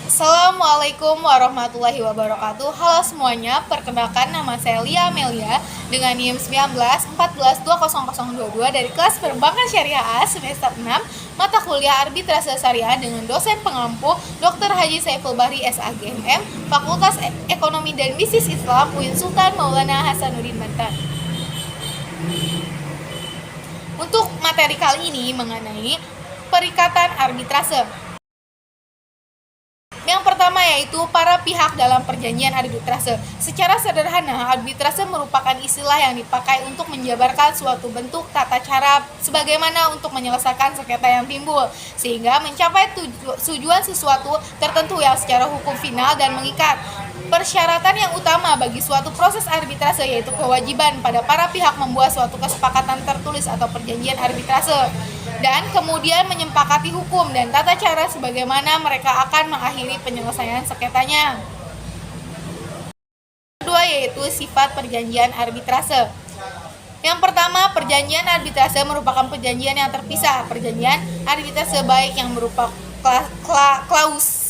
Assalamualaikum warahmatullahi wabarakatuh. Halo semuanya, perkenalkan nama saya Lia Amelia dengan NIM 1914200022 dari kelas Perbankan Syariah A semester 6 mata kuliah Arbitrase Syariah dengan dosen pengampu Dr. Haji Saiful Bahri SAGMM, Fakultas Ekonomi dan Bisnis Islam UIN Sultan Maulana Hasanuddin Banten. Untuk materi kali ini mengenai perikatan arbitrase. Yang pertama yaitu para pihak dalam perjanjian arbitrase. Secara sederhana, arbitrase merupakan istilah yang dipakai untuk menjabarkan suatu bentuk tata cara sebagaimana untuk menyelesaikan sengketa yang timbul, sehingga mencapai tujuan sesuatu tertentu yang secara hukum final dan mengikat. Persyaratan yang utama bagi suatu proses arbitrase yaitu kewajiban pada para pihak membuat suatu kesepakatan tertulis atau perjanjian arbitrase, dan kemudian menyepakati hukum dan tata cara sebagaimana mereka akan mengakhiri penyelesaian sengketanya. Kedua yaitu sifat perjanjian arbitrase. Yang pertama, perjanjian arbitrase merupakan perjanjian yang terpisah. Perjanjian arbitrase baik yang berupa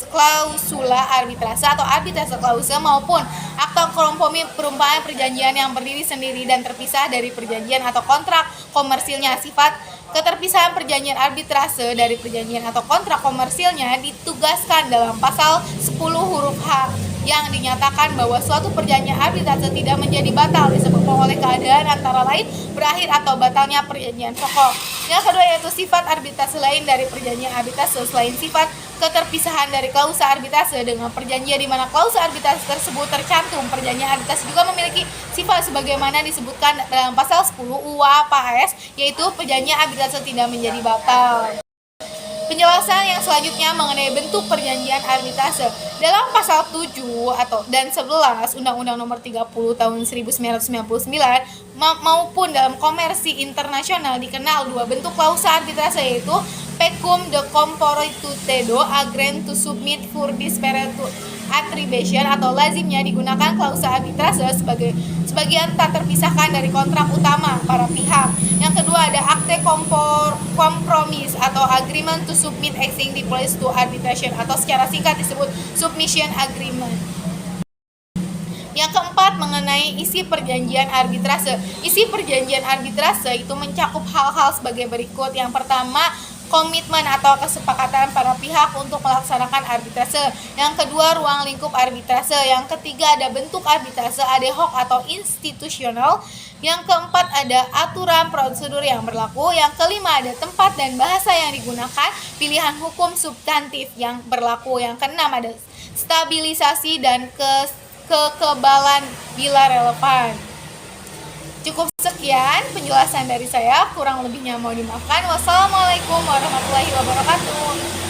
klausula arbitrase atau arbitrase klausula maupun akta kompromi perumpamaan perjanjian yang berdiri sendiri dan terpisah dari perjanjian atau kontrak komersilnya. Sifat keterpisahan perjanjian arbitrase dari perjanjian atau kontrak komersilnya ditugaskan dalam pasal 10 huruf H yang dinyatakan bahwa suatu perjanjian arbitrase tidak menjadi batal disebabkan oleh keadaan antara lain berakhir atau batalnya perjanjian pokok. Yang kedua yaitu sifat arbitrase lain dari perjanjian arbitrase. Selain sifat keterpisahan dari klausa arbitrase dengan perjanjian di mana klausa arbitrase tersebut tercantum, perjanjian arbitrase juga memiliki sifat sebagaimana disebutkan dalam pasal 10 UA PAS, yaitu perjanjian arbitrase tidak menjadi batal. Penjelasan yang selanjutnya mengenai bentuk perjanjian arbitrase. Dalam pasal 7 dan 11 Undang-Undang Nomor 30 Tahun 1999 maupun dalam komersi internasional dikenal dua bentuk klausa arbitrase yaitu pecum de comproitudo agree to submit for disparate attribution atau lazimnya digunakan klausa arbitrase sebagian tak terpisahkan dari kontrak utama para pihak. Yang kedua ada akte kompromis atau agreement to submit existing diplois to arbitration atau secara singkat disebut submission agreement. Yang keempat mengenai isi perjanjian arbitrase. Isi perjanjian arbitrase itu mencakup hal-hal sebagai berikut. Yang pertama, komitmen atau kesepakatan para pihak untuk melaksanakan arbitrase. Yang kedua, ruang lingkup arbitrase. Yang ketiga, ada bentuk arbitrase ad hoc atau institusional. Yang keempat, ada aturan prosedur yang berlaku. Yang kelima, ada tempat dan bahasa yang digunakan, pilihan hukum substantif yang berlaku. Yang keenam, ada stabilisasi dan kekebalan bila relevan. Cukup sekian penjelasan dari saya, kurang lebihnya mohon dimaafkan. Wassalamualaikum warahmatullahi wabarakatuh.